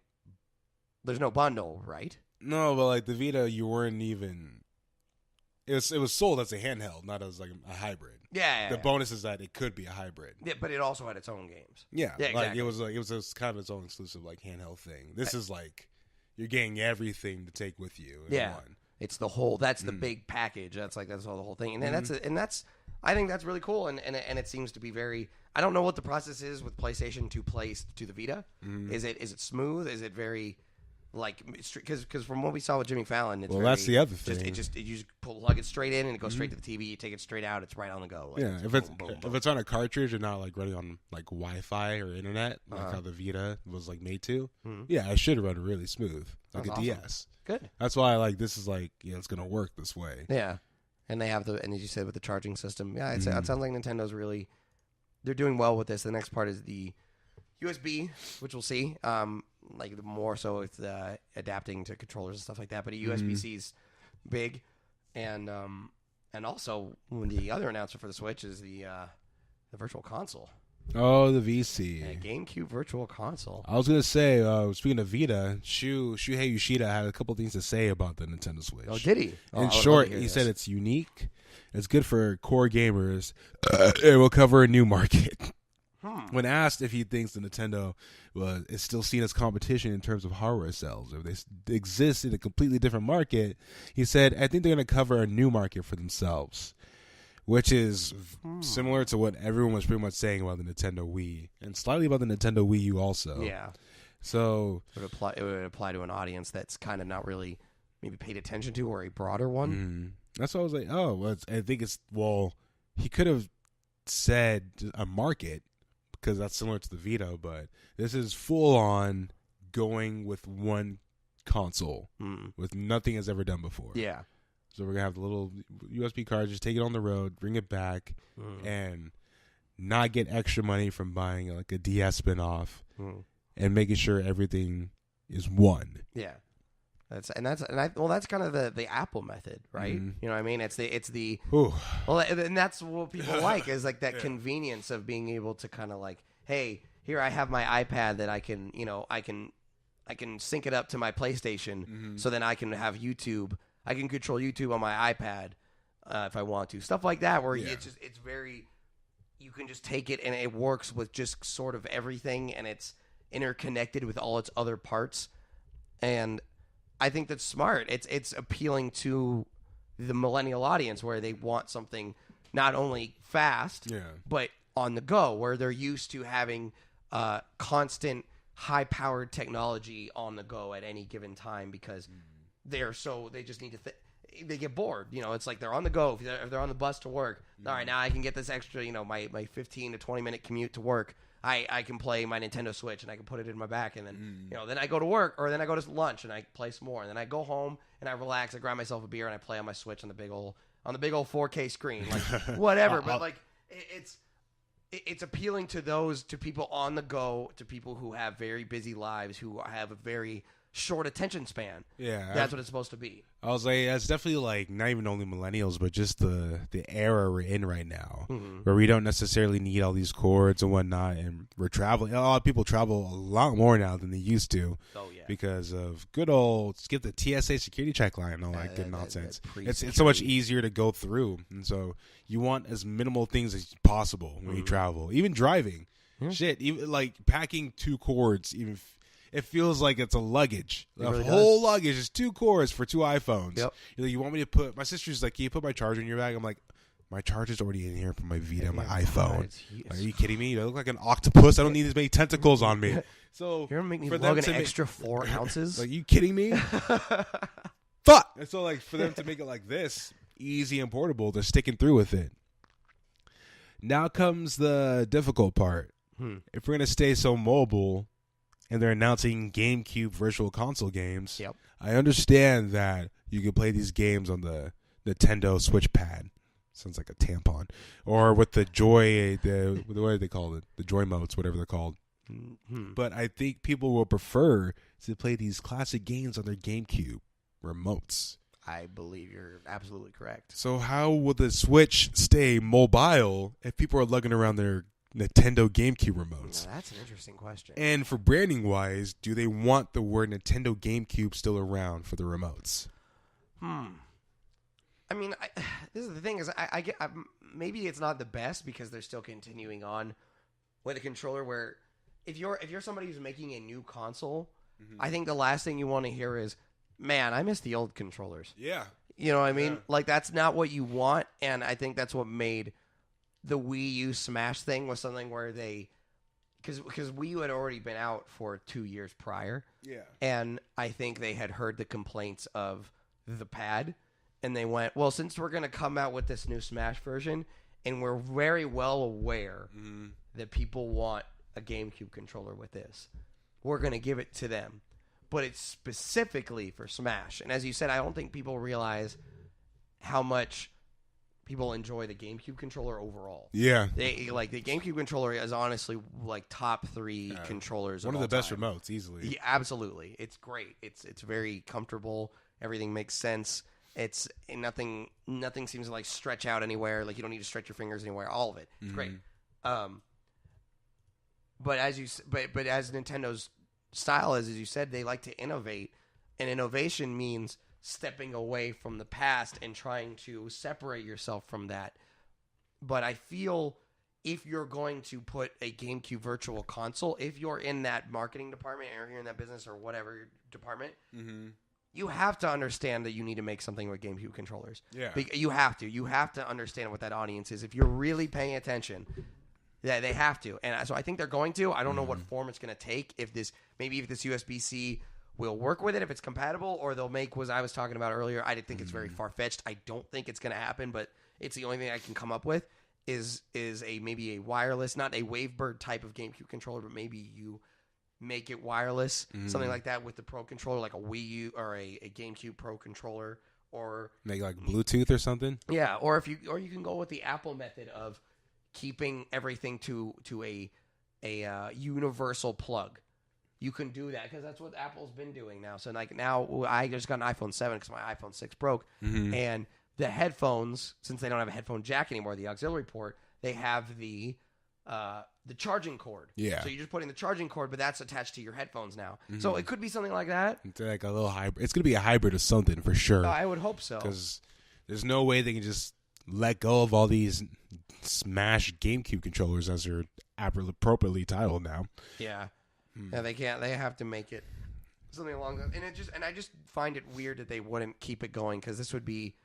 There's no bundle, right? No, but like the Vita, you weren't even. It was sold as a handheld, not as like a hybrid. Yeah. The bonus is that it could be a hybrid. Yeah, but it also had its own games. Yeah, exactly. Like it was kind of its own exclusive like handheld thing. This is like you're getting everything to take with you. In one. It's the whole. That's the big package. That's all the whole thing, and that's. I think that's really cool, and it seems to be very. I don't know what the process is with PlayStation to place to the Vita. Is it smooth? Is it very like because from what we saw with Jimmy Fallon, it's that's the other thing. You just plug it straight in and it goes straight to the TV. You take it straight out, it's right on the go. Like, if it's on a cartridge and not like running on like Wi-Fi or internet, like how the Vita was like made to, it should run really smooth, like that's a awesome. DS. Good. That's why I like this is like it's gonna work this way. Yeah, and they have and as you said with the charging system, it sounds like Nintendo's really they're doing well with this. The next part is the USB, which we'll see. Like more so with adapting to controllers and stuff like that. But a USB-C is big, and also the other announcement for the Switch is the Virtual Console. Oh, the VC. GameCube Virtual Console. I was gonna say, speaking of Vita, Shuhei Yoshida had a couple things to say about the Nintendo Switch. Oh, did he? In short, he said it's unique. It's good for core gamers. It will cover a new market. When asked if he thinks the Nintendo is still seen as competition in terms of hardware sales, or they exist in a completely different market, he said, I think they're going to cover a new market for themselves, which is similar to what everyone was pretty much saying about the Nintendo Wii, and slightly about the Nintendo Wii U also. Yeah. So it would apply to an audience that's kind of not really maybe paid attention to, or a broader one. That's why I was like, I think he could have said a market because that's similar to the Vita, but this is full on going with one console with nothing has ever done before. Yeah. So we're going to have the little USB cards, just take it on the road, bring it back, and not get extra money from buying like a DS spinoff and making sure everything is one. Yeah. That's kind of the Apple method, right? You know what I mean? It's the well, and that's what people like is like that convenience of being able to kind of like, hey, here I have my iPad that I can sync it up to my PlayStation, so then I can have YouTube. I can control YouTube on my iPad if I want to. Stuff like that, where it's very, you can just take it and it works with just sort of everything, and it's interconnected with all its other parts, and I think that's smart. It's appealing to the millennial audience where they want something not only fast, but on the go, where they're used to having constant, high-powered technology on the go at any given time because they just need to they get bored. It's like they're on the go. If they're on the bus to work, all right, now I can get this extra, my 15 to 20-minute commute to work. I can play my Nintendo Switch and I can put it in my back, and then then I go to work, or then I go to lunch and I play some more, and then I go home and I relax. I grab myself a beer and I play on my Switch on the big old 4K screen, like whatever. But like it's appealing to people on the go, to people who have very busy lives, who have a very short attention span. Yeah, that's what it's supposed to be. I was like, that's definitely like not even only millennials, but just the era we're in right now, where we don't necessarily need all these cords and whatnot, and we're traveling. A lot of people travel a lot more now than they used to, because of good old skip the TSA security check line and all that good nonsense. It's so much easier to go through, and so you want as minimal things as possible when you travel, even driving. Shit, even like packing 2 cords, even. It feels like it's a luggage. Whole luggage is 2 cords for 2 iPhones. Yep. You're like, you want me to put... My sister's like, can you put my charger in your bag? I'm like, my charger's already in here for my Vita and my iPhone. Are you kidding me? I look like an octopus. I don't need as many tentacles on me. So you're going to make me lug an extra 4 ounces? Like, you kidding me? Fuck! And so, like, for them to make it like this, easy and portable, they're sticking through with it. Now comes the difficult part. If we're going to stay so mobile... and they're announcing GameCube Virtual Console games. Yep. I understand that you can play these games on the Nintendo Switch pad. Sounds like a tampon. Or with the Joy, what do they call it? The Joy Motes, whatever they're called. But I think people will prefer to play these classic games on their GameCube remotes. I believe you're absolutely correct. So how will the Switch stay mobile if people are lugging around their Nintendo GameCube remotes? Now, that's an interesting question. And for branding wise, do they want the word Nintendo GameCube still around for the remotes? I mean, this is the thing is I get maybe it's not the best because they're still continuing on with a controller where if you're somebody who's making a new console, I think the last thing you want to hear is, man, I miss the old controllers. Yeah. You know what I mean? Yeah. Like that's not what you want, and I think that's what made the Wii U Smash thing was something where they, because Wii U had already been out for 2 years prior. Yeah. And I think they had heard the complaints of the pad, and they went, well, since we're going to come out with this new Smash version, and we're very well aware that people want a GameCube controller with this, we're going to give it to them. But it's specifically for Smash. And as you said, I don't think people realize how much people enjoy the GameCube controller overall. Yeah. They like the GameCube controller is honestly like top 3 controllers. One of the best remotes, easily. Yeah, absolutely. It's great. It's very comfortable. Everything makes sense. It's nothing seems to like stretch out anywhere. Like you don't need to stretch your fingers anywhere. All of it. It's great. But as Nintendo's style is, as you said, they like to innovate, and innovation means stepping away from the past and trying to separate yourself from that. But I feel if you're going to put a GameCube Virtual Console, if you're in that marketing department or you're in that business or whatever department, you have to understand that you need to make something with GameCube controllers. Yeah. You have to. You have to understand what that audience is. If you're really paying attention, they have to. And so I think they're going to. I don't know what form it's going to take. If this USB-C will work with it if it's compatible, or they'll make what I was talking about earlier. I didn't think it's very far fetched. I don't think it's going to happen, but it's the only thing I can come up with is maybe a wireless, not a Wavebird type of GameCube controller, but maybe you make it wireless, something like that with the Pro controller, like a Wii U or a GameCube Pro controller, or make like Bluetooth or something. Yeah, or you can go with the Apple method of keeping everything to a universal plug. You can do that because that's what Apple's been doing now. So like now I just got an iPhone 7 because my iPhone 6 broke, and the headphones, since they don't have a headphone jack anymore, the auxiliary port, they have the charging cord. Yeah. So you're just putting the charging cord, but that's attached to your headphones now. So it could be something like that. It's like a little hybrid. It's going to be a hybrid of something for sure. I would hope so. Because there's no way they can just let go of all these Smash GameCube controllers as they're appropriately titled now. Yeah. Yeah, they can't. They have to make it something along those. And I just find it weird that they wouldn't keep it going because this would be,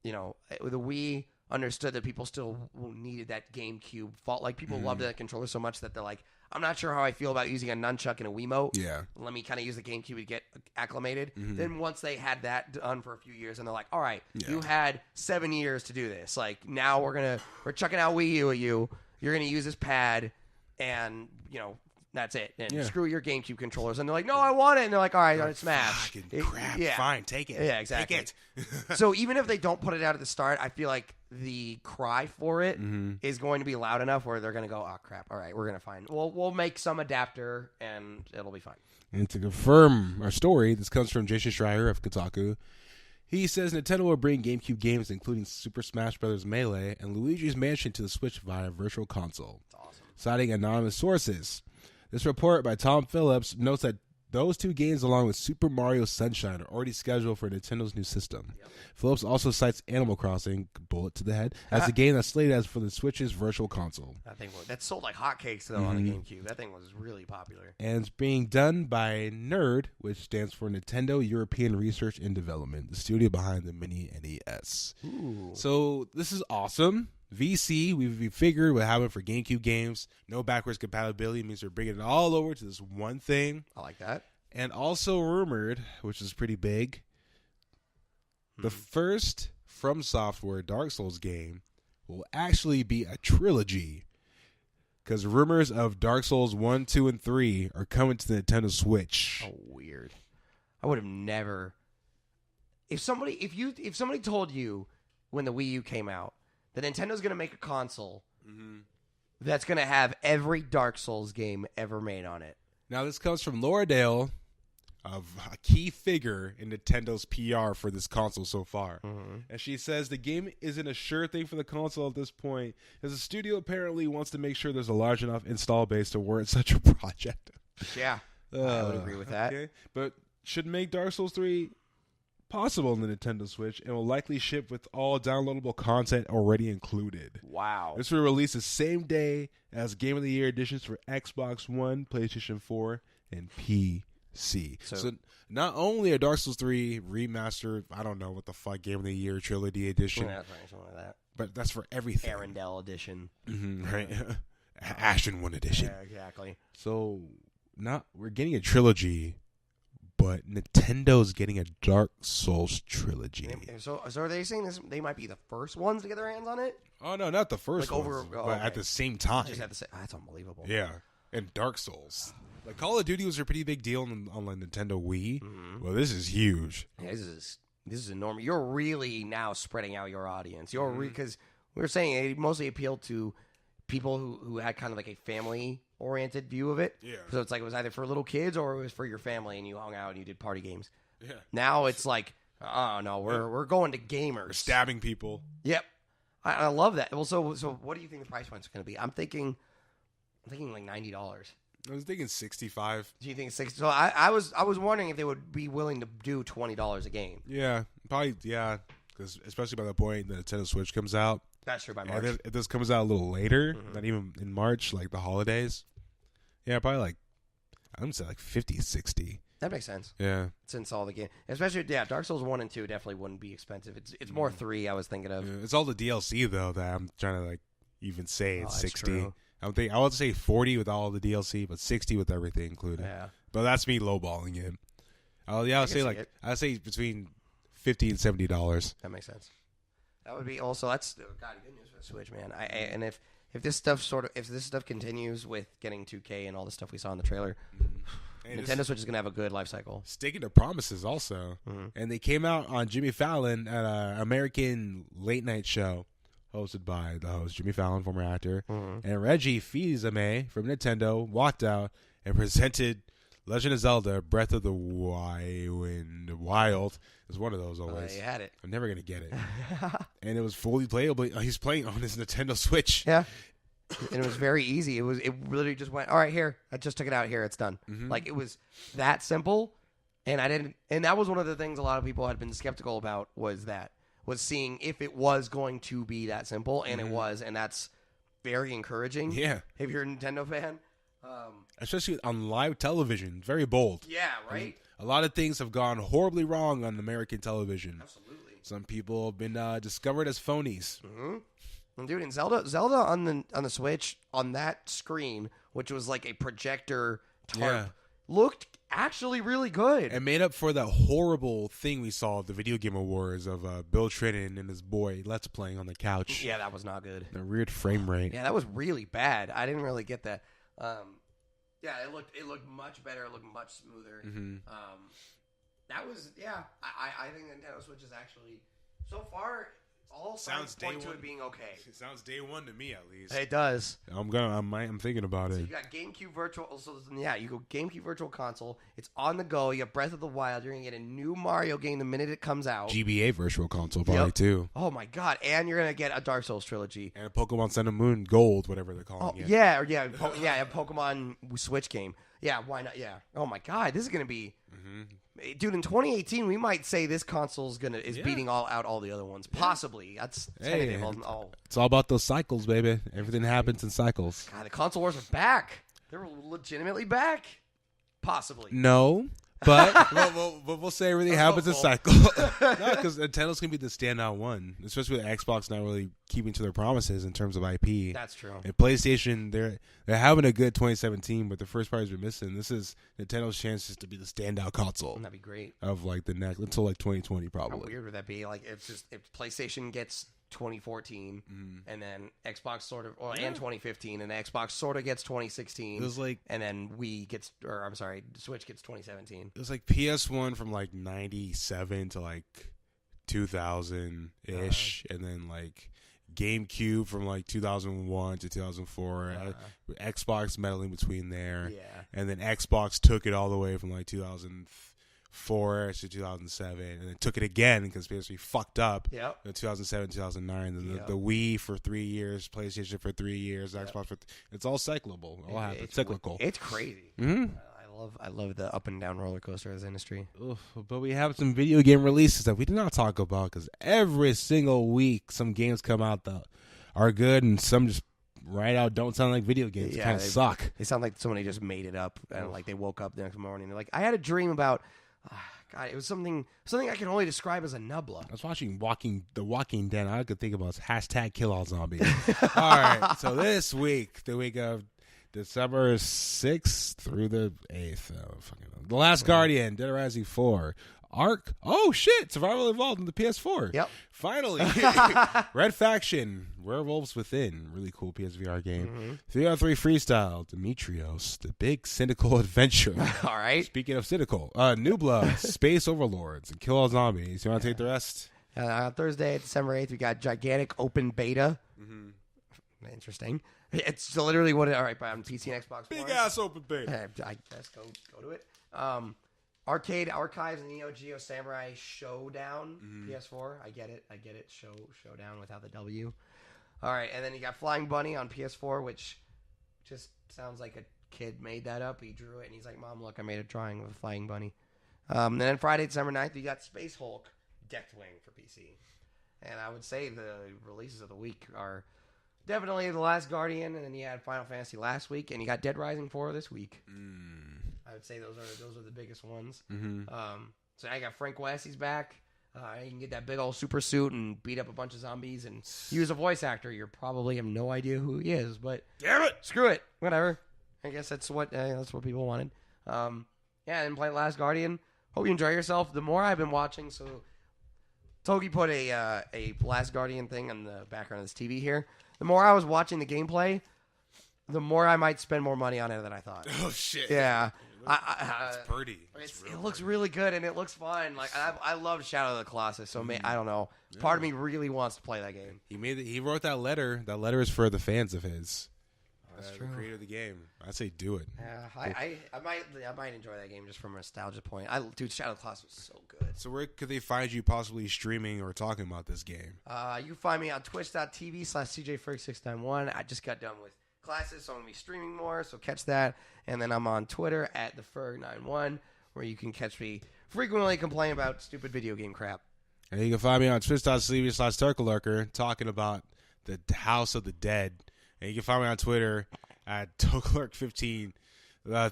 the Wii understood that people still needed that GameCube fault. Like people loved that controller so much that they're like, I'm not sure how I feel about using a nunchuck and a Wiimote. Yeah. Let me kind of use the GameCube to get acclimated. Then once they had that done for a few years, and they're like, all right, you had 7 years to do this. Like now we're chucking out Wii U at you. You're gonna use this pad, and that's it. And screw your GameCube controllers. And they're like, no, I want it. And they're like, all right, it's Smash. Crap. Fine, take it. Yeah, exactly. Take it. So even if they don't put it out at the start, I feel like the cry for it is going to be loud enough where they're going to go, oh, crap. All right, we're going to find. We'll make some adapter, and it'll be fine. And to confirm our story, this comes from Jason Schreier of Kotaku. He says Nintendo will bring GameCube games, including Super Smash Bros. Melee and Luigi's Mansion, to the Switch via Virtual Console. That's awesome. Citing anonymous sources. This report by Tom Phillips notes that those two games, along with Super Mario Sunshine, are already scheduled for Nintendo's new system. Yep. Phillips also cites Animal Crossing, bullet to the head, as a game that's slated as for the Switch's Virtual Console. That sold like hotcakes, though, on the GameCube. That thing was really popular. And it's being done by NERD, which stands for Nintendo European Research and Development, the studio behind the Mini NES. Ooh. So this is awesome. VC, we figured would happen for GameCube games. No backwards compatibility means they're bringing it all over to this one thing. I like that. And also rumored, which is pretty big, the first From Software Dark Souls game will actually be a trilogy. Because rumors of Dark Souls 1, 2, and 3 are coming to the Nintendo Switch. Oh, weird. I would have never. If somebody told you when the Wii U came out that Nintendo's going to make a console that's going to have every Dark Souls game ever made on it. Now, this comes from Laura Dale, of a key figure in Nintendo's PR for this console so far. And she says the game isn't a sure thing for the console at this point, as the studio apparently wants to make sure there's a large enough install base to warrant such a project. Yeah, I would agree with that. Okay. But should make Dark Souls 3 possible on the Nintendo Switch, and will likely ship with all downloadable content already included. Wow. This will release the same day as Game of the Year editions for Xbox One, PlayStation 4, and PC. So not only a Dark Souls 3 remastered, I don't know what the fuck, Game of the Year Trilogy edition. Yeah, that's right, something like that. But that's for everything. Arendelle edition. Right. Ashen 1 edition. Yeah, exactly. So we're getting a trilogy, but Nintendo's getting a Dark Souls trilogy. So are they saying they might be the first ones to get their hands on it? Oh, no, not the first ones, but at the same time. Just at the same, that's unbelievable. Yeah, and Dark Souls. Like, Call of Duty was a pretty big deal on the Nintendo Wii. Well, this is huge. Yeah, this is enormous. You're really now spreading out your audience. You're because we were saying it mostly appealed to people who had kind of like a family-oriented view of it. Yeah. So it's like it was either for little kids or it was for your family, and you hung out and you did party games. Yeah. Now it's like, oh no, we're going to gamers. We're stabbing people. Yep. I love that. Well, so what do you think the price point's going to be? I'm thinking like $90. I was thinking 65. Do you think 60? So I was wondering if they would be willing to do $20 a game. Yeah, probably. Yeah, because especially by the point the Nintendo Switch comes out. That's true, by March. If this comes out a little later, not even in March, like the holidays. Yeah, probably like I'm gonna say like 50, 60. That makes sense. Yeah, since all the game, especially Dark Souls 1 and 2 definitely wouldn't be expensive. It's more 3. I was thinking of. Yeah, it's all the DLC though that I'm trying to like even say it's 60. True. I would say 40 with all the DLC, but 60 with everything included. Yeah. But that's me lowballing it. Oh yeah, I'd say between $50 and $70. That makes sense. That would be also good news for the Switch, man. And if this stuff continues with getting 2K and all the stuff we saw in the trailer, Nintendo Switch is gonna have a good life cycle. Sticking to promises also, and they came out on Jimmy Fallon at an American late night show hosted by the host Jimmy Fallon, former actor, and Reggie Fils-Aimé from Nintendo walked out and presented Legend of Zelda: Breath of the Wild. It was one of those always. You had it. I'm never gonna get it. And it was fully playable. He's playing on his Nintendo Switch. Yeah. And it was very easy. It literally just went, all right, here. I just took it out. Here, it's done. Like, it was that simple. And that was one of the things a lot of people had been skeptical about was seeing if it was going to be that simple. And it was. And that's very encouraging. Yeah. If you're a Nintendo fan. Especially on live television. Very bold. Yeah, right? A lot of things have gone horribly wrong on American television. Absolutely. Some people have been discovered as phonies. And dude, in Zelda on the Switch, on that screen, which was like a projector tarp, looked actually really good. And made up for that horrible thing we saw at the Video Game Awards of Bill Trinen and his boy Let's Playing on the couch. Yeah, that was not good. The weird frame rate. Yeah, that was really bad. I didn't really get that. Yeah, it looked much better. It looked much smoother. That was I think Nintendo Switch is actually so far all signs point to it being okay. It sounds day one to me at least. It does. I'm thinking about it. You got GameCube Virtual. So you go GameCube Virtual Console. It's on the go. You have Breath of the Wild. You're gonna get a new Mario game the minute it comes out. GBA Virtual Console probably too. Oh my god! And you're gonna get a Dark Souls trilogy and a Pokemon Sun and Moon Gold, whatever they're calling it. Yeah, a Pokemon Switch game. Yeah, why not? Yeah. Oh my god, this is gonna be. Dude, in 2018, we might say this console is beating all the other ones. Possibly. That's tentative. It's all about those cycles, baby. Everything happens in cycles. God, the console wars are back. They're legitimately back. Possibly. No. But we'll say everything happens in cycle. No, because Nintendo's gonna be the standout one, especially with Xbox not really keeping to their promises in terms of IP. That's true. And PlayStation, they're having a good 2017, but the first party's been missing. This is Nintendo's chances to be the standout console. That'd be great. Of like the next until like 2020 probably. How weird would that be? Like if PlayStation gets 2014 and then Xbox and 2015 and Xbox sort of gets 2016. It was like, and then Switch gets 2017. It was like PS1 from like 97 to like 2000 ish, and then like GameCube from like 2001 to 2004. Xbox meddling between there, and then Xbox took it all the way from like 2004 to 2007, and then took it again because PS3 fucked up. Yep. In 2007, 2009, and the Wii for 3 years, PlayStation for 3 years, Xbox for. It's all cyclable. All happens. Cyclical. It's crazy. I love the up and down roller coaster as industry. Oof, but we have some video game releases that we did not talk about because every single week some games come out that are good and some just right out don't sound like video games. Kind of suck. They sound like somebody just made it up and like they woke up the next morning. They're like, I had a dream about. God, it was something I can only describe as a nubla. I was watching The Walking Dead. All I could think about was #kill all zombies. All right, so this week, the week of December 6th through the 8th, The Last Guardian, Dead Rising 4, Ark. Oh shit! Survival Evolved on the PS4. Yep. Finally, Red Faction, Werewolves Within, really cool PSVR game. 3-on-3 Freestyle, Demetrios, The Big Cynical Adventure. All right. Speaking of cynical, Nubla, Space Overlords, and Kill All Zombies. You want to take the rest? On Thursday, December 8th, we got Gigantic Open Beta. Interesting. It's literally what it. All right, but on PC and Xbox Big ass open beta. I guess go to it. Arcade Archives and Neo Geo Samurai Showdown, PS4. I get it. Showdown without the W. All right, and then you got Flying Bunny on PS4, which just sounds like a kid made that up. He drew it, and he's like, Mom, look, I made a drawing of a flying bunny. And then Friday, December 9th, you got Space Hulk, Deathwing for PC. And I would say the releases of the week are definitely The Last Guardian, and then you had Final Fantasy last week, and you got Dead Rising 4 this week. I would say those are the biggest ones. So I got Frank West. He's back. You can get that big old super suit and beat up a bunch of zombies and use a voice actor. You probably have no idea who he is, but damn it, screw it, whatever. I guess that's what people wanted. And play Last Guardian. Hope you enjoy yourself. The more I've been watching, so Togi put a Last Guardian thing on the background of this TV here. The more I was watching the gameplay, the more I might spend more money on it than I thought. Oh shit! Yeah, It's pretty. It looks really good and it looks fun. Like I love Shadow of the Colossus, so I don't know. Part of me really wants to play that game. He wrote that letter. That letter is for the fans of his. That's true. The creator of the game. I'd say do it. Yeah, I might enjoy that game just from a nostalgia point. Dude, Shadow of the Colossus was so good. So where could they find you possibly streaming or talking about this game? You can find me on twitch.tv/CJFerg691. I just got done with classes, so I'm going to be streaming more, so catch that. And then I'm on Twitter at theferg91, where you can catch me frequently complaining about stupid video game crap. And you can find me on twitch.tv/Turkalurker talking about the House of the Dead. And you can find me on Twitter at Tokalurk15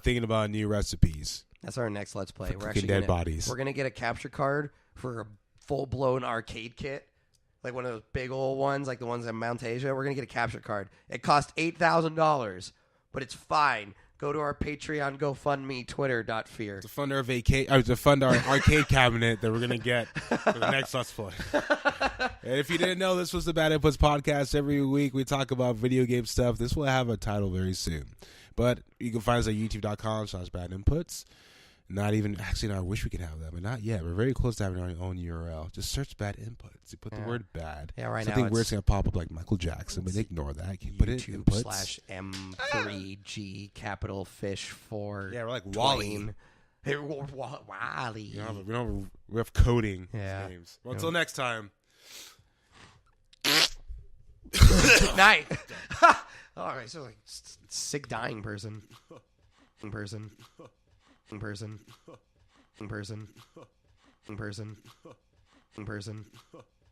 thinking about new recipes. That's our next Let's Play. We're actually dead bodies. We're going to get a capture card for a full-blown arcade kit. Like one of those big old ones, like the ones at Mount Asia. We're going to get a capture card. It costs $8,000, but it's fine. Go to our Patreon, GoFundMe, Twitter.fear. To fund our arcade cabinet that we're going to get for the next Let's Play. And if you didn't know, this was the Bad Inputs podcast. Every week we talk about video game stuff. This will have a title very soon. But you can find us at youtube.com/badinputs. Not even, actually, no, I wish we could have that, but not yet. We're very close to having our own URL. Just search Bad Inputs. You put the word bad. Yeah, right Something now weird's going to pop up like Michael Jackson, but ignore that. You put it in inputs. YouTube/M3G capital fish for. Yeah, we're like Wally. Hey, Wally. We have coding names. Well, until next time. Good night. All right, so like sick dying person. Person.